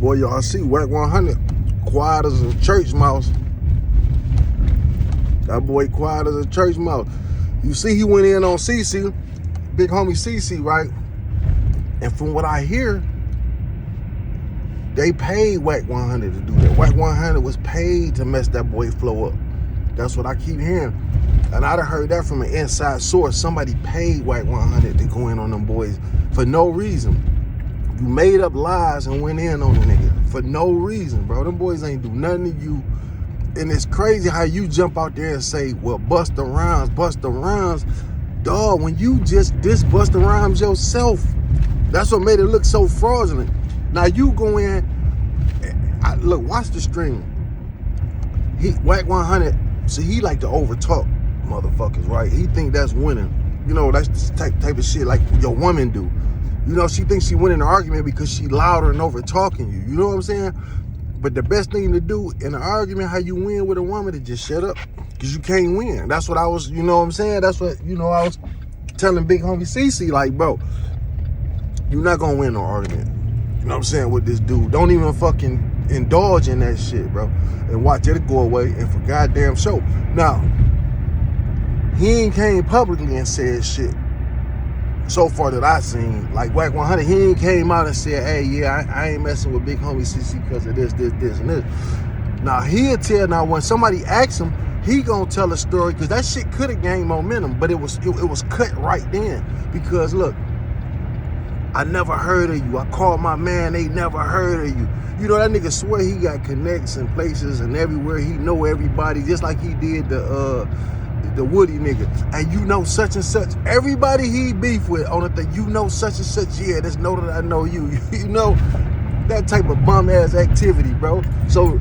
Boy, y'all see Wack 100 quiet as a church mouse. That boy quiet as a church mouse. You see, he went in on CC, big homie CC, right? And from what I hear, they paid Wack 100 to do that. Wack 100 was paid to mess that boy flow up. That's what I keep hearing. And I'd have heard that from an inside source. Somebody paid Wack 100 to go in on them boys for no reason. You made up lies and went in on the nigga for no reason, bro. Them boys ain't do nothing to you. And it's crazy how you jump out there and say, well, Busta Rhymes. Dog, when you just diss Busta Rhymes yourself, that's what made it look so fraudulent. Now you go in, look, watch the stream. Wack 100, see, he like to overtalk motherfuckers, right? He think that's winning. You know, that's the type of shit like your woman do. You know, she thinks she winning the argument because she louder and over talking you. You know what I'm saying? But the best thing to do in an argument, how you win with a woman, is just shut up. Because you can't win. That's what I was, you know what I'm saying? That's what, you know, I was telling big homie CC, like, bro, you're not going to win no argument. You know what I'm saying, with this dude. Don't even fucking indulge in that shit, bro. And watch it go away and for goddamn show. Now, he ain't came publicly and said shit so far that I seen. Like Wack 100, he ain't came out and said, hey, yeah, I ain't messing with big homie CC because of this, and this. Now, he'll tell, now when somebody asks him, he gonna tell a story because that shit could have gained momentum, but it was cut right then. Because look, I never heard of you. I called my man, they never heard of you. You know, that nigga swear he got connects in places and everywhere. He know everybody, just like he did the Woody nigga. And you know such and such. Everybody he beef with on the thing, you know such and such. Yeah, just know that I know you. You know, that type of bum ass activity, bro. So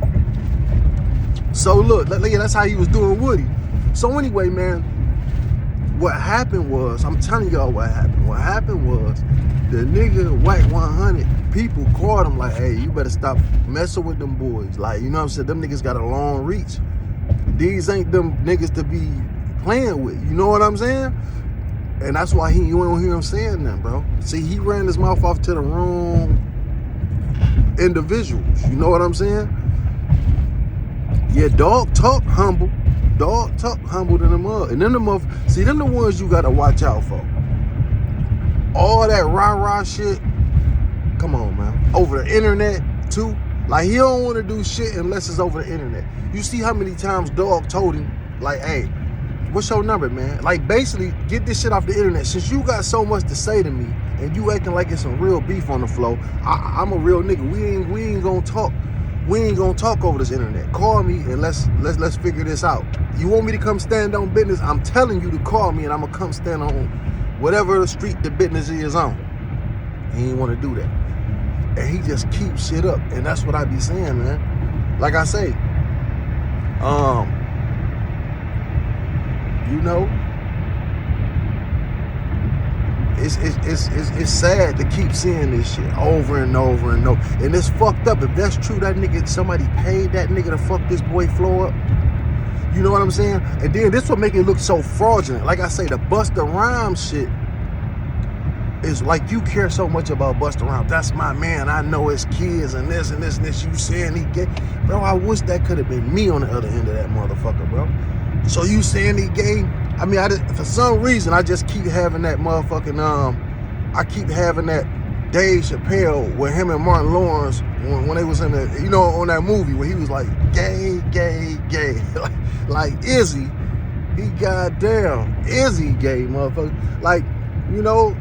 look, that's how he was doing Woody. So anyway, man, what happened was, I'm telling y'all what happened. What happened was, the nigga Wack 100, people called him like, hey, you better stop messing with them boys. Like, you know what I'm saying? Them niggas got a long reach. These ain't them niggas to be playing with. You know what I'm saying? And that's why you don't hear him saying that, bro. See, he ran his mouth off to the wrong individuals. You know what I'm saying? Yeah, dog talk humble. Dog talk humble to them up. And then see, them the ones you gotta watch out for. All that rah-rah shit, come on, man. Over the internet, too. Like, he don't want to do shit unless it's over the internet. You see how many times dog told him, like, hey, what's your number, man? Like, basically, get this shit off the internet. Since you got so much to say to me, and you acting like it's some real beef on the flow, I'm a real nigga. We ain't gonna talk. We ain't gonna talk over this internet. Call me and let's figure this out. You want me to come stand on business? I'm telling you to call me and I'm gonna come stand on whatever the street the business is on. He ain't want to do that. And he just keeps shit up. And that's what I be saying, man. Like I say, you know, it's sad to keep seeing this shit over and over and over. And it's fucked up. If that's true, that nigga, somebody paid that nigga to fuck this boy flow up. You know what I'm saying? And then this will make it look so fraudulent. Like I say, the Busta Rhymes shit is like, you care so much about Busta Rhymes. That's my man. I know his kids and this and this and this. You saying he gay. Bro, I wish that could have been me on the other end of that motherfucker, bro. So you saying he gay? I mean, for some reason, I just keep having that motherfucking, I keep having that Dave Chappelle with him and Martin Lawrence when they was in the, you know, on that movie where he was like, gay. Like, Izzy, he goddamn, Izzy gay, motherfucker. Like, you know,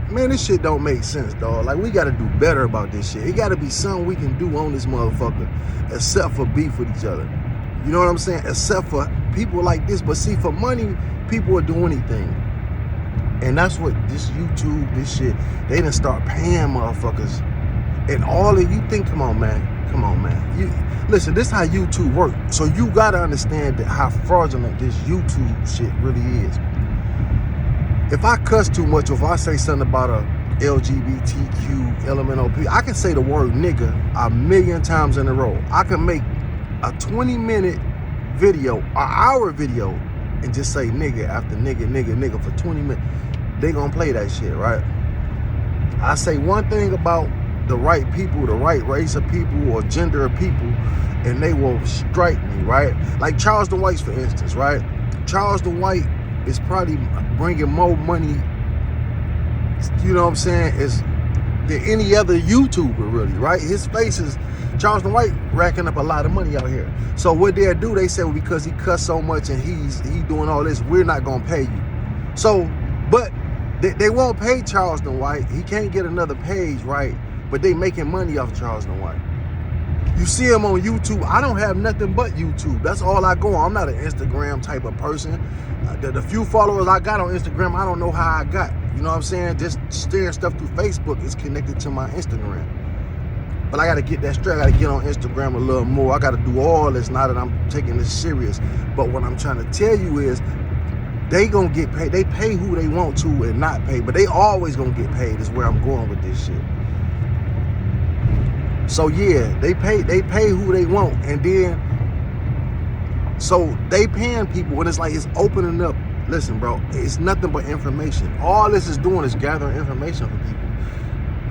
man, this shit don't make sense, dog. Like, we gotta do better about this shit. It gotta be something we can do on this motherfucker except for beef with each other. You know what I'm saying? Except for people like this. But see, for money, people will do anything. And that's what this YouTube, this shit, they done start paying motherfuckers. And all of you think, come on, man. You listen, this is how YouTube works. So you gotta understand that how fraudulent this YouTube shit really is. If I cuss too much, or if I say something about a LGBTQ, LMNOP, I can say the word nigga 1,000,000 times in a row. I can make a 20-minute video, an hour video, and just say nigga after nigga for 20 minutes. They gonna play that shit, right? I say one thing about the right people, the right race of people or gender of people, and they will strike me, right? Like Charleston White's, for instance, right? Charleston White is probably bringing more money, you know what I'm saying, than any other YouTuber, really, right? His face is, Charleston White racking up a lot of money out here. So what they'll do, they say, well, because he cuss so much and he's doing all this, we're not gonna pay you. So, but they won't pay Charleston White. He can't get another page, right? But they making money off Charleston White. You see him on YouTube. I don't have nothing but YouTube. That's all I go on. I'm not an Instagram type of person. The few followers I got on Instagram, I don't know how I got. You know what I'm saying? Just sharing stuff through Facebook is connected to my Instagram. But I got to get that straight. I got to get on Instagram a little more. I got to do all this now that I'm taking this serious. But what I'm trying to tell you is, they gonna get paid. They pay who they want to and not pay, but they always gonna get paid is where I'm going with this shit. So yeah, they pay who they want, and then so they paying people, and it's like it's opening up. Listen, bro, it's nothing but information. All this is doing is gathering information from people,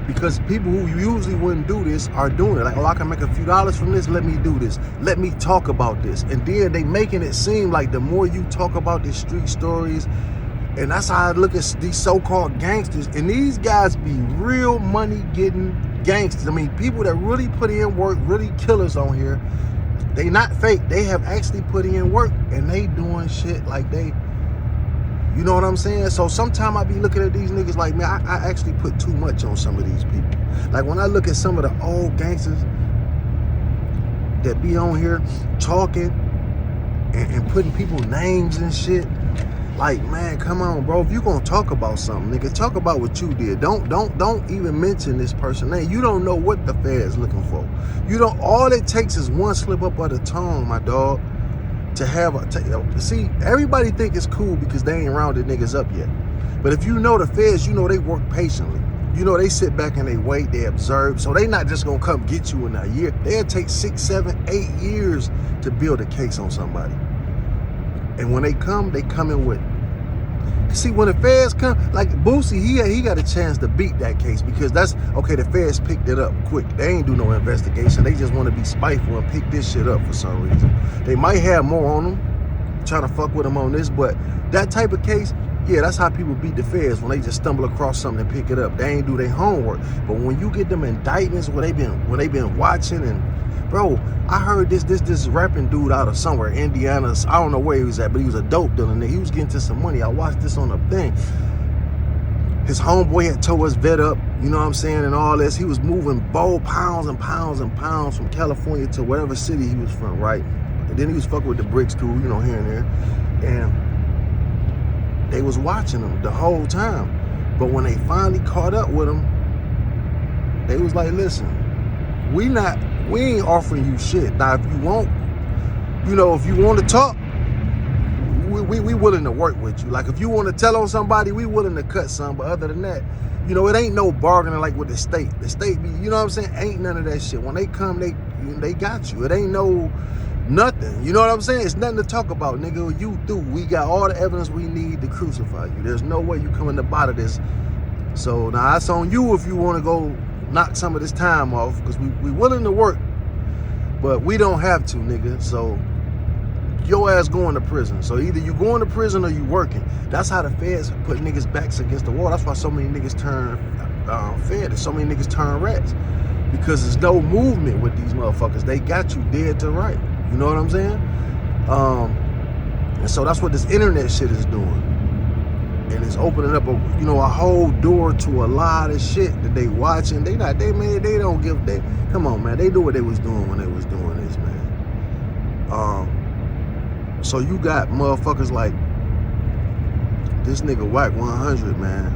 because people who usually wouldn't do this are doing it. Like, oh, I can make a few dollars from this, let me do this, let me talk about this. And then they making it seem like the more you talk about these street stories, and that's how I look at these so-called gangsters, and these guys be real money getting gangsters. I mean, people that really put in work, really killers on here. They not fake, they have actually put in work, and they doing shit like they, you know what I'm saying? So sometimes I be looking at these niggas like, man, I actually put too much on some of these people. Like when I look at some of the old gangsters that be on here talking and putting people's names and shit, like, man, come on, bro. If you gonna talk about something, nigga, talk about what you did. Don't even mention this person name. You don't know what the Fed's looking for. You don't. All it takes is one slip up of the tongue, my dog, to have a, see, everybody think it's cool because they ain't rounded niggas up yet. But if you know the Feds, you know they work patiently. You know they sit back and they wait, they observe. So they not just gonna come get you in a year. They'll take 6, 7, 8 years to build a case on somebody. And when they come in with, see, when the Feds come, like Boosie, he got a chance to beat that case because that's, okay, the Feds picked it up quick. They ain't do no investigation. They just want to be spiteful and pick this shit up for some reason. They might have more on them, trying to fuck with them on this, but that type of case, yeah, that's how people beat the Feds, when they just stumble across something and pick it up. They ain't do their homework. But when you get them indictments where they been watching, and bro, I heard this rapping dude out of somewhere, Indiana, I don't know where he was at, but he was a dope dealer nigga. He was getting to some money. I watched this on a thing. His homeboy had tore his vet up, you know what I'm saying, and all this. He was moving pounds and pounds and pounds from California to whatever city he was from, right? And then he was fucking with the bricks too, you know, here and there. And they was watching him the whole time. But when they finally caught up with him, they was like, listen, we ain't offering you shit. Now, if you want, you know, if you want to talk, we willing to work with you. Like, if you want to tell on somebody, we willing to cut some. But other than that, you know, it ain't no bargaining like with the state. The state be, you know what I'm saying? Ain't none of that shit. When they come, they got you. It ain't no nothing. You know what I'm saying? It's nothing to talk about, nigga. You through. We got all the evidence we need to crucify you. There's no way you coming up out of this. So now it's on you if you want to go knock some of this time off, because we willing to work, but we don't have to, nigga. So your ass going to prison. So either you going to prison or you working. That's how the Feds put niggas' backs against the wall. That's why so many niggas turn Fed and so many niggas turn rats, because there's no movement with these motherfuckers. They got you dead to right. You know what I'm saying? And so that's what this internet shit is doing. And it's opening up a whole door to a lot of shit that they watching. They don't give, come on, man. They knew what they was doing when they was doing this, man. So you got motherfuckers like this nigga Wack 100, man,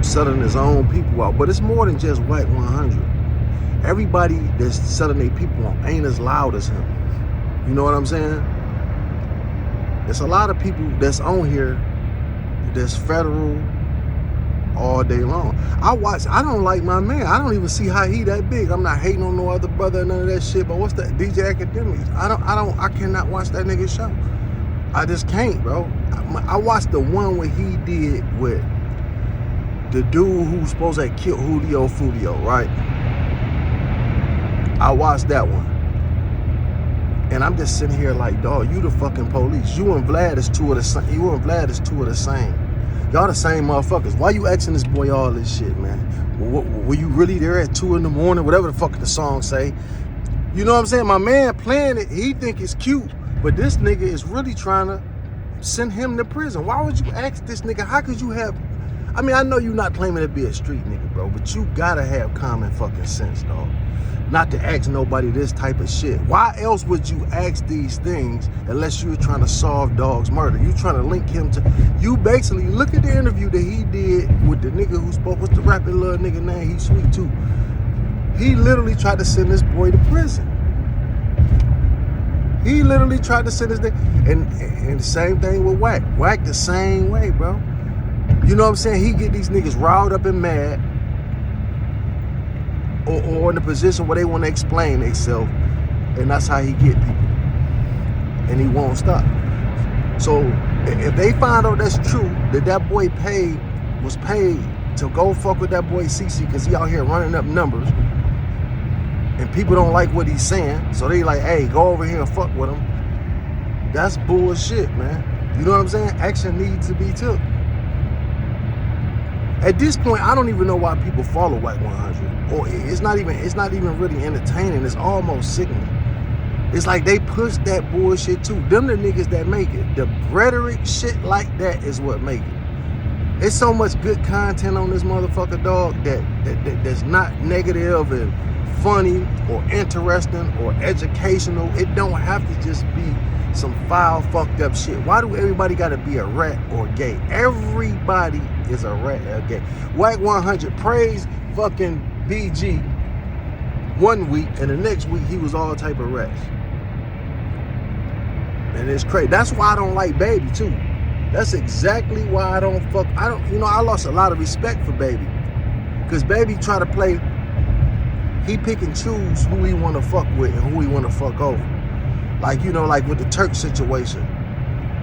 selling his own people out. But it's more than just Wack 100. Everybody that's selling their people out ain't as loud as him. You know what I'm saying? There's a lot of people that's on here that's federal all day long. I don't like my man. I don't even see how he that big. I'm not hating on no other brother, none of that shit. But what's that? DJ Academics. I cannot watch that nigga show. I just can't, bro. I watched the one where he did with the dude who's supposed to have killed Julio, right? I watched that one. And I'm just sitting here like, dog, you the fucking police. You and Vlad is two of the same. Y'all the same motherfuckers. Why you asking this boy all this shit, man? Were you really there at 2 in the morning? Whatever the fuck the song say. You know what I'm saying? My man playing it, he think it's cute. But this nigga is really trying to send him to prison. Why would you ask this nigga? How could you have... I mean, I know you're not claiming to be a street nigga, bro. But you gotta have common fucking sense, dog. Not to ask nobody this type of shit. Why else would you ask these things unless you were trying to solve dog's murder? You trying to link him to... You basically, look at the interview that he did with the nigga who spoke. What's the rapping little nigga name? He's sweet too. He literally tried to send this boy to prison. He literally tried to send his nigga. And the same thing with Wack. Wack the same way, bro. You know what I'm saying? He get these niggas riled up and mad. Or in a position where they want to explain themselves, and that's how he get people, and he won't stop. So if they find out that's true, that boy was paid to go fuck with that boy CC because he out here running up numbers, and people don't like what he's saying, so they like, hey, go over here and fuck with him. That's bullshit, man. You know what I'm saying? Action needs to be took. At this point, I don't even know why people follow Wack 100. Or it's not even really entertaining. It's almost sickening. It's like they push that bullshit too. Them the niggas that make it. The rhetoric shit like that is what make it. There's so much good content on this motherfucker, dog, that's not negative and funny or interesting or educational. It don't have to just be some foul, fucked up shit. Why do everybody gotta be a rat or gay? Everybody is a rat or gay. Wack 100 praised fucking BG one week, and the next week he was all type of rats. And it's crazy. That's why I don't like Baby too. That's exactly why I lost a lot of respect for Baby. Cause Baby try to play, he pick and choose who he wanna fuck with and who he wanna fuck over. Like, you know, like with the Turk situation.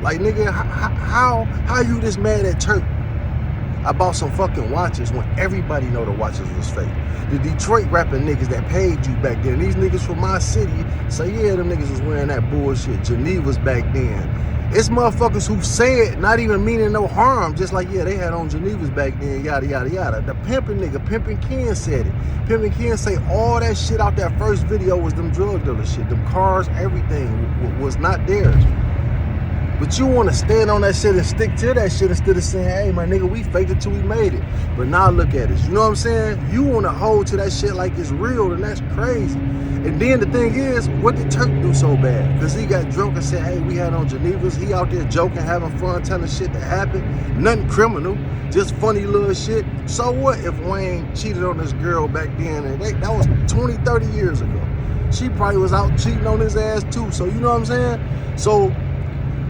Like, nigga, how you this mad at Turk about some fucking watches when everybody know the watches was fake? The Detroit rapping niggas that paid you back then, these niggas from my city say, yeah, them niggas was wearing that bullshit. Geneva's back then. It's motherfuckers who say it, not even meaning no harm, just like, yeah, they had on Geneva's back then, yada, yada, yada. The pimping nigga, Pimpin' Ken said it. Pimpin' Ken say all that shit out that first video was them drug dealer shit. Them cars, everything was not theirs. But you want to stand on that shit and stick to that shit instead of saying, hey, my nigga, we faked it till we made it. But now look at us. You know what I'm saying? You want to hold to that shit like it's real, and that's crazy. And then the thing is, what did Turk do so bad? Because he got drunk and said, hey, we had on Geneva's. He out there joking, having fun, telling shit that happened. Nothing criminal, just funny little shit. So what if Wayne cheated on this girl back then? And that was 20, 30 years ago. She probably was out cheating on his ass too. So you know what I'm saying? So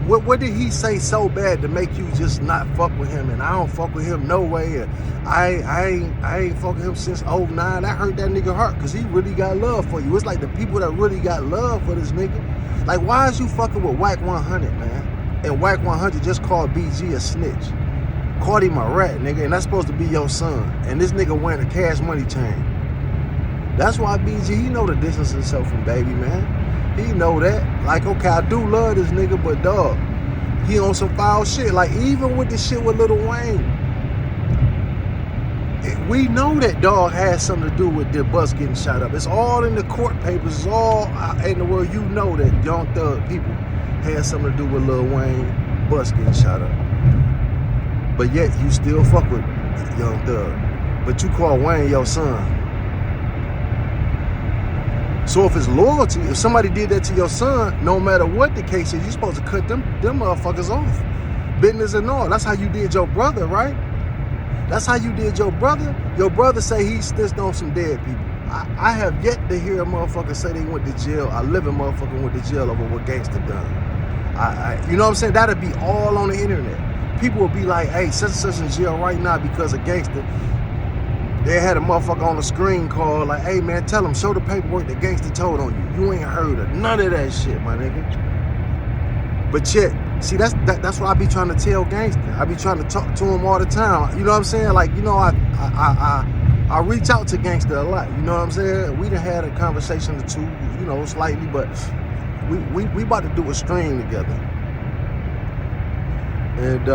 what did he say so bad to make you just not fuck with him? And I don't fuck with him no way. And I ain't fucking him since 09. That hurt that nigga heart because he really got love for you. It's like the people that really got love for this nigga. Like, why is you fucking with Wack 100, man? And Wack 100 just called BG a snitch. Called him a rat, nigga, and that's supposed to be your son. And this nigga wearing a Cash Money chain. That's why BG, he know to distance himself from Baby, man. He know that. Like, okay, I do love this nigga, but dog, he on some foul shit. Like, even with the shit with Lil Wayne, we know that dog has something to do with the bus getting shot up. It's all in the court papers. It's all in the world. You know that Young Thug people had something to do with Lil Wayne bus getting shot up. But yet, you still fuck with Young Thug. But you call Wayne your son. So if it's loyalty, if somebody did that to your son, no matter what the case is, you're supposed to cut them motherfuckers off. Business and all. That's how you did your brother, right? That's how you did your brother. Your brother say he snitched on some dead people. I have yet to hear a motherfucker say they went to jail. A living motherfucker went to jail over what gangster done. You know what I'm saying? That'll be all on the internet. People will be like, hey, such and such in jail right now because of gangster. They had a motherfucker on the screen call like, hey man, tell him, show the paperwork that gangster told on you. You ain't heard of none of that shit, my nigga. But yet, See, that's what I be trying to tell gangster. I be trying to talk to him all the time. You know what I'm saying? Like, you know, I reach out to gangster a lot. You know what I'm saying? We done had a conversation or two, you know, slightly, but we about to do a stream together. And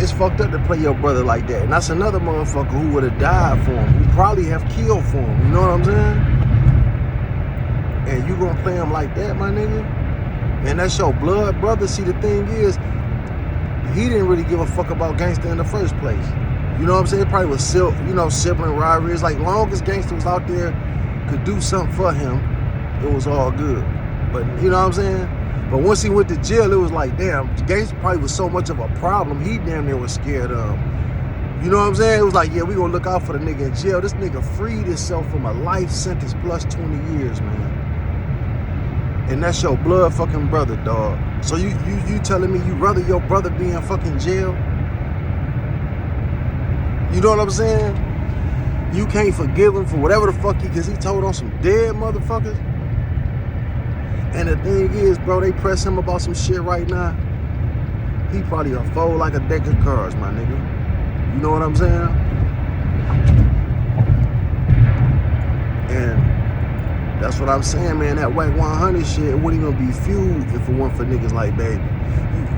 it's fucked up to play your brother like that. And that's another motherfucker who would have died for him. Who probably have killed for him. You know what I'm saying? And you gonna play him like that, my nigga? And that's your blood brother. See, the thing is, he didn't really give a fuck about gangster in the first place. You know what I'm saying? It probably was sibling rivalries. Like, long as gangster was out there, could do something for him, it was all good. But you know what I'm saying? But once he went to jail, it was like, damn, gangster probably was so much of a problem, he damn near was scared of him. You know what I'm saying? It was like, yeah, we gonna look out for the nigga in jail. This nigga freed himself from a life sentence plus 20 years, man. And that's your blood fucking brother, dog. So you telling me you rather your brother be in fucking jail? You know what I'm saying? You can't forgive him for whatever the fuck because he told on some dead motherfuckers. And the thing is, bro, they press him about some shit right now. He probably a fold like a deck of cards, my nigga. You know what I'm saying? And that's what I'm saying, man. That Wack 100 shit wouldn't even be feud if it weren't for niggas like Baby.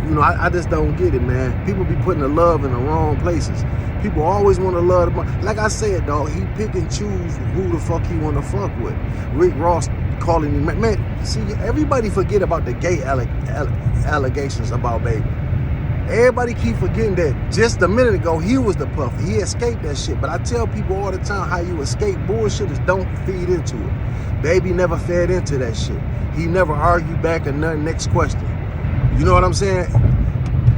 You know, I just don't get it, man. People be putting the love in the wrong places. People always want to love the... Like I said, dog, he pick and choose who the fuck he want to fuck with. Rick Ross calling him... Man, see, everybody forget about the gay allegations about Baby. Everybody keep forgetting that just a minute ago, he was the puffer. He escaped that shit. But I tell people all the time, how you escape bullshit is don't feed into it. Baby never fed into that shit. He never argued back or nothing. Next question. You know what I'm saying?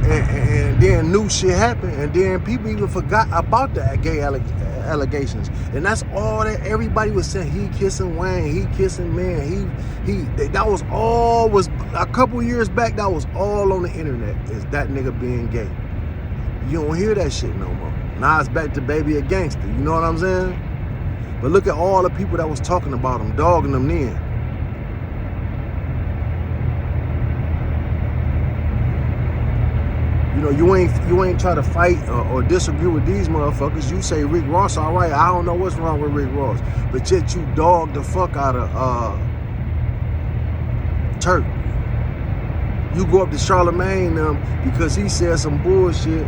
And then new shit happened. And then people even forgot about the gay allegations. And that's all that everybody was saying. He kissing Wayne. He kissing man. That was all was a couple years back. That was all on the internet. Is that nigga being gay? You don't hear that shit no more. Now it's back to Baby a gangster. You know what I'm saying? But look at all the people that was talking about him, dogging him then. You know, you ain't try to fight or disagree with these motherfuckers. You say Rick Ross, all right, I don't know what's wrong with Rick Ross. But yet you dog the fuck out of Turk. You go up to Charlamagne because he said some bullshit.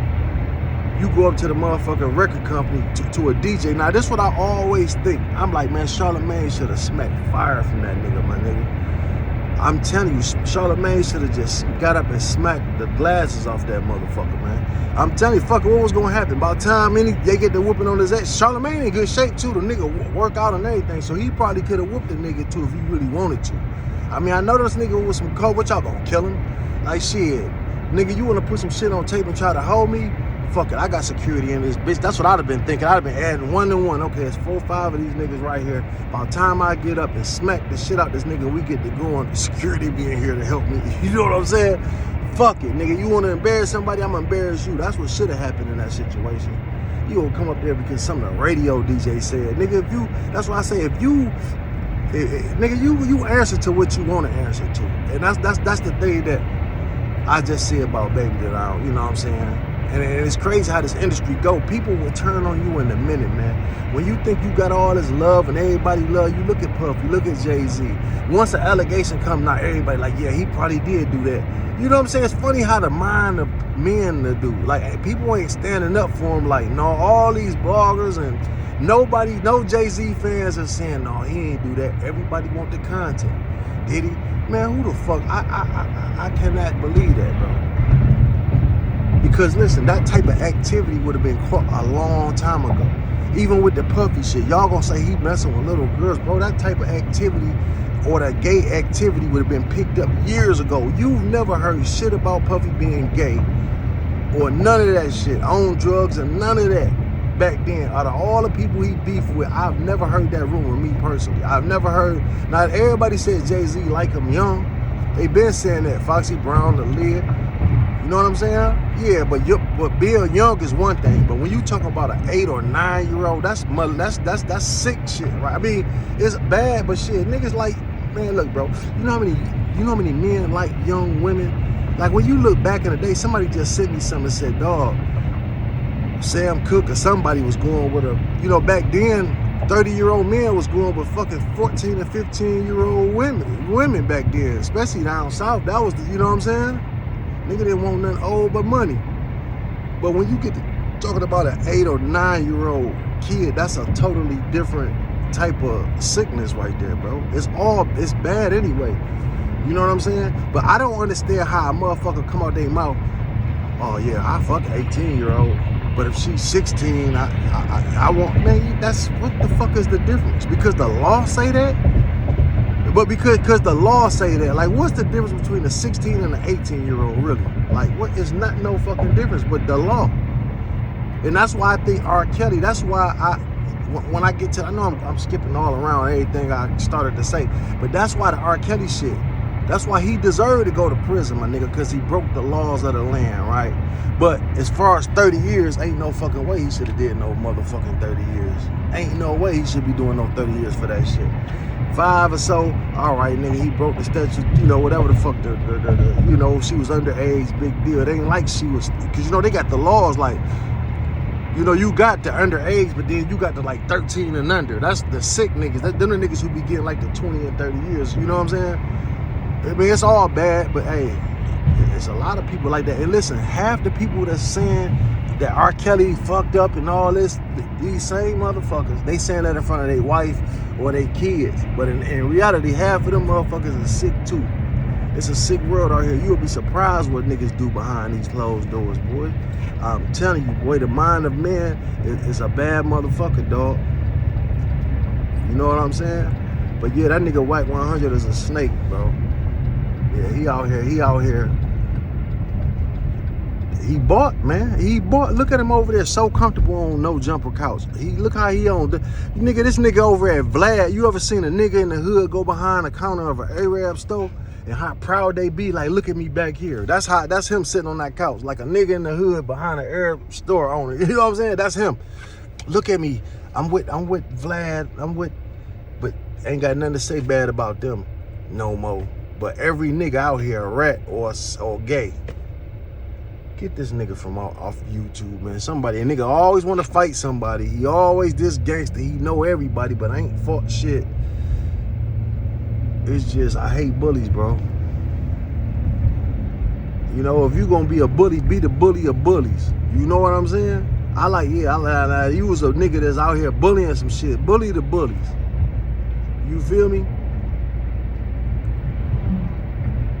You go up to the motherfucking record company to a DJ. Now, this is what I always think. I'm like, man, Charlamagne should have smacked fire from that nigga, my nigga. I'm telling you, Charlamagne should have just got up and smacked the glasses off that motherfucker, man. I'm telling you, fuck, what was gonna happen? By the time they get the whooping on his ass, Charlamagne in good shape too. The nigga work out and everything, so he probably could have whooped the nigga too if he really wanted to. I mean, I know this nigga with some coke. What y'all gonna kill him? Like, shit, nigga, you wanna put some shit on tape and try to hold me? Fuck it, I got security in this bitch. That's what I'd have been thinking. I'd have been adding 1 to 1. Okay, it's 4 or 5 of these niggas right here. By the time I get up and smack the shit out this nigga, we get to going. Security being here to help me. You know what I'm saying? Fuck it, nigga. You want to embarrass somebody? I'm gonna embarrass you. That's what should have happened in that situation. You gonna come up there because some of the radio DJ said, nigga. If you, that's why I say, nigga, you answer to what you want to answer to, and that's the thing that I just say about Baby that I don't, you know what I'm saying. And it's crazy how this industry go. People will turn on you in a minute, man. When you think you got all this love and everybody love you, look at Puff, you look at Jay-Z. Once an allegation comes out, everybody like, yeah, he probably did do that. You know what I'm saying? It's funny how the mind of men to do. Like, people ain't standing up for him. Like, no, all these bloggers and nobody, no Jay-Z fans are saying, no, he ain't do that. Everybody want the content. Did he? Man, who the fuck? I cannot believe that, bro. Because listen, that type of activity would have been caught a long time ago. Even with the Puffy shit, y'all gonna say he messing with little girls, bro. That type of activity or that gay activity would have been picked up years ago. You've never heard shit about Puffy being gay or none of that shit, on drugs and none of that back then. Out of all the people he beefed with, I've never heard that rumor, me personally. I've never heard, not everybody said Jay-Z like him young. They been saying that, Foxy Brown, the lid. You know what I'm saying? Yeah, but Bill Young is one thing, but when you talk about an 8 or 9 year old, that's sick shit, right? I mean, it's bad, but shit, niggas like man, look, bro. You know how many men like young women? Like when you look back in the day, somebody just sent me something and said, dog, Sam Cooke or somebody was going with back then, 30-year-old men was going with fucking 14 and 15-year-old women back then, especially down south. That was you know what I'm saying? Nigga didn't want nothing old but money. But when you get to talking about an 8 or 9-year-old kid, that's a totally different type of sickness right there, bro. It's bad anyway. You know what I'm saying? But I don't understand how a motherfucker come out their mouth, oh yeah, I fuck an 18-year-old. But if she's 16, I want, man, that's, what the fuck is the difference? Because the law say that? But because the law say that, like, what's the difference between a 16 and an 18-year-old, really? Like, what is not no fucking difference but the law? And that's why I think R. Kelly, that's why when I get to, I know I'm skipping all around everything I started to say, but that's why the R. Kelly shit, that's why he deserved to go to prison, my nigga, because he broke the laws of the land, right? But as far as 30 years, ain't no fucking way he should have did no motherfucking 30 years. Ain't no way he should be doing no 30 years for that shit. 5 or so, all right, nigga, he broke the statute, whatever the fuck, she was underage, big deal. It ain't like she was, because, they got the laws like, you got the underage, but then you got the like 13 and under. That's the sick niggas. Them the niggas who be getting like the 20 and 30 years, you know what I'm saying? I mean, it's all bad, but hey, it's a lot of people like that. And listen, half the people that's saying that R. Kelly fucked up and all this, these same motherfuckers, they saying that in front of their wife or their kids. But in reality, half of them motherfuckers is sick too. It's a sick world out here. You'll be surprised what niggas do behind these closed doors, boy. I'm telling you, boy, the mind of man is a bad motherfucker, dog. You know what I'm saying? But yeah, that nigga Wack 100 is a snake, bro. Yeah, he out here. He bought, man. Look at him over there, so comfortable on no jumper couch. Look how he on. Nigga, this nigga over at Vlad. You ever seen a nigga in the hood go behind the counter of an Arab store? And how proud they be, like, look at me back here. That's him sitting on that couch, like a nigga in the hood behind an Arab store owner. You know what I'm saying? That's him. Look at me. I'm with Vlad. But ain't got nothing to say bad about them no more. But every nigga out here a rat or gay. Get this nigga from off YouTube, man. A nigga always want to fight somebody. He always this gangster. He know everybody, but I ain't fought shit. It's just, I hate bullies, bro. If you gonna be a bully, be the bully of bullies. You know what I'm saying? You was a nigga that's out here bullying some shit. Bully the bullies. You feel me?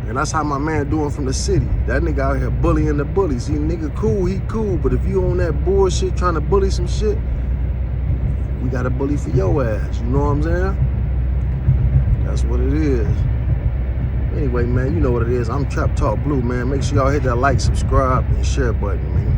And that's how my man doing from the city. That nigga out here bullying the bullies. See, nigga cool, he cool. But if you on that bullshit trying to bully some shit, we got to bully for your ass. You know what I'm saying? That's what it is. Anyway, man, you know what it is. I'm Trap Talk Blue, man. Make sure y'all hit that like, subscribe, and share button, man.